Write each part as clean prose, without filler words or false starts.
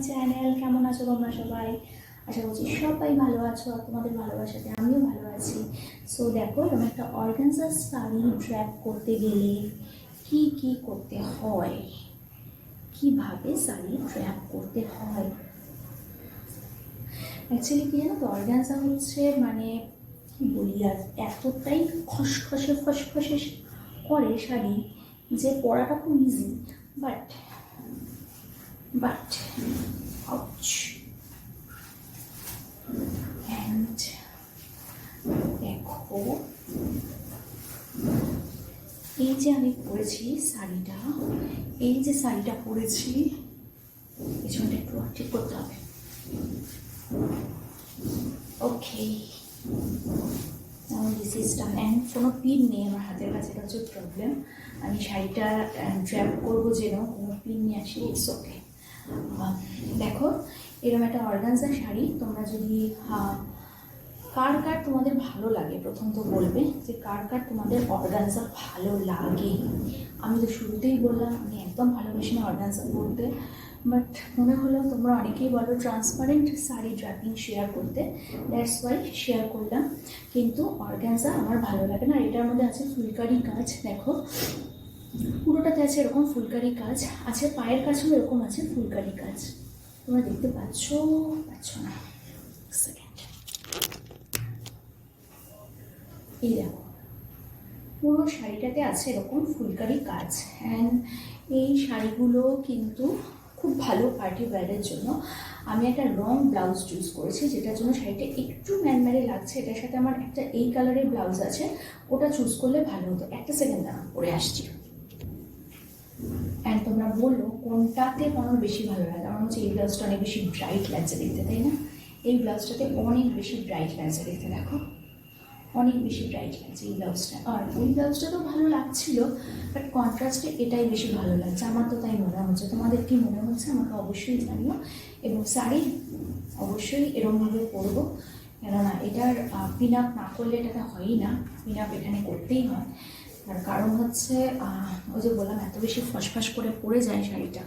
Channel. কেমন আছো তোমরা সবাই? আশা করছি সবাই ভালো আছো আর তোমাদের ভালোবাসাতে আমিও ভালো আছি। সো দেখো, এরকম একটা অর্গানজার শাড়ি ড্র্যাপ করতে গেলে কি কি করতে হয়, কিভাবে শাড়ি ড্র্যাপ করতে হয়। অ্যাকচুয়ালি কি জানো তো, অর্গানজা হচ্ছে মানে কি বলি আর, এতটাই খসখসে ফসফসে করে শাড়ি যে পরাটা খুব easy, but but ouch. And দেখো, এই যে আমি পরেছি শাড়িটা, এই যে শাড়িটা পরেছি, পেছনটা একটু ঠিক করতে হবে। ওকে, দিস ইজ ডান। অ্যান্ড কোনো পিন নেই আমার হাতের কাছে, এটা হচ্ছে প্রবলেম। আমি শাড়িটা ড্র্যাপ করবো যেন কোনো পিন নিয়ে আসি, ইটস ওকে। দেখো, এরকম একটা অর্গানজা শাড়ি তোমরা যদি কার কার তোমাদের ভালো লাগে, প্রথম তো বলবে যে কার কার তোমাদের অর্গানজা ভালো লাগে। আমি তো শুরুতেই বললাম আমি একদম ভালোবাসি না অর্গানজা পরতে, বাট মনে হলো তোমরা অনেকেই বলো ট্রান্সপারেন্ট শাড়ি ড্র্যাপিং শেয়ার করতে, দ্যাটস ওয়াই শেয়ার করলাম। কিন্তু অর্গানজা আমার ভালো লাগে না। এটার মধ্যে আছে ফুলকারি কাজ, দেখো পুরোটাতে আছে এরকম ফুলকারি কাজ আছে, পায়ের কাছেও এরকম আছে ফুলকারি কাজ। তোমরা দেখতে পাচ্ছ না? সেকেন্ড, এই দেখো পুরো শাড়িটাতে আছে এরকম ফুলকারি কাজ। অ্যান্ড এই শাড়িগুলো কিন্তু খুব ভালো পার্টি ওয়্যারের জন্য। আমি একটা রং ব্লাউজ চুজ করেছি, যেটার জন্য শাড়িটা একটু ম্যানম্যারে লাগছে। এটার সাথে আমার একটা এই কালারের ব্লাউজ আছে, ওটা চুজ করলে ভালো হতো। একটা সেকেন্ড দাঁড়া, পরে আসছি। অ্যান্ড তোমরা বললো কোনটাতে আমার বেশি ভালো লাগে। আমার হচ্ছে এই ব্লাউজটা অনেক বেশি ব্রাইট লাগছে দেখতে, তাই না? এই ব্লাউজটাতে অনেক বেশি ব্রাইট লাগছে দেখতে, দেখো অনেক বেশি ব্রাইট লাগছে এই ব্লাউজটা। আর ওই ব্লাউজটা তো ভালো লাগছিল, বাট কন্ট্রাস্টে এটাই বেশি ভালো লাগছে, আমার তো তাই মনে হচ্ছে। তোমাদের কি মনে হচ্ছে আমাকে অবশ্যই জানিও। এবং শাড়ি অবশ্যই এরকমভাবে পরবো, কেননা এটার পিন আপ না করলে এটাতে হয়ই না। পিন আপ এখানে করতেই হয়। তার কারণ হচ্ছে ওই যে বললাম এত বেশি ফসফস করে পড়ে যায় শাড়িটা।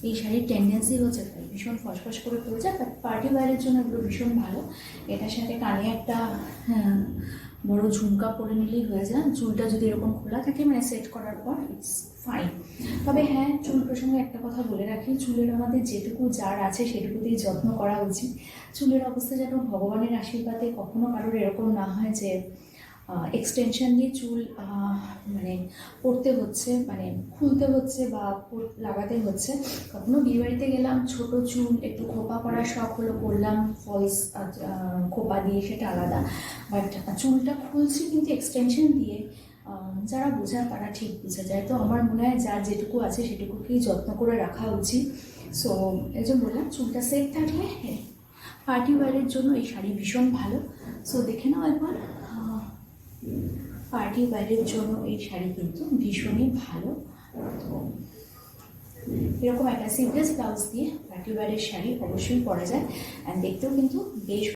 এই শাড়ির টেন্ডেন্সি হচ্ছে তাই ভীষণ ফসফস করে পড়ে যায়, বাট পার্টি ওয়্যারের জন্য এগুলো ভীষণ ভালো। এটার সাথে কানে একটা বড় ঝুমকা পরে নিলেই হয়ে যায়। চুলটা যদি এরকম খোলা থাকে, মানে সেট করার পর, ইটস ফাইন। তবে হ্যাঁ, চুল প্রসঙ্গে একটা কথা বলে রাখি, চুলের আমাদের যেটুকু যার আছে সেটুকুতেই যত্ন করা উচিত। চুলের অবস্থা যেন ভগবানের আশীর্বাদে কখনো কারোর এরকম না হয় যে এক্সটেনশন দিয়ে চুল মানে পড়তে হচ্ছে, মানে খুলতে হচ্ছে বা লাগাতে হচ্ছে। কখনো বিয়েবাড়িতে গেলাম, ছোট চুল একটু খোপা করার শখ হলো, করলাম ফলস খোপা দিয়ে, সেটা আলাদা। বাট চুলটা খুলছি কিন্তু এক্সটেনশন দিয়ে, যারা বোঝায় তারা ঠিক বুঝে যায়। তো আমার মনে হয় যার যেটুকু আছে সেটুকুকেই যত্ন করে রাখা উচিত। সো এই যে বললাম, চুলটা সেট থাকলে পার্টি ওয়্যারের জন্য এই শাড়ি ভীষণ ভালো। সো দেখে নাও একবার, পার্টি ওয়্যারের জন্য এই শাড়ি কিন্তু ভীষণই ভালো। তো এরকম একটা সিমপ্লেস ব্লাউজ দিয়ে পার্টি ওয়্যারের শাড়ি অবশ্যই পরা যায়, অ্যান্ড দেখতেও কিন্তু বেশ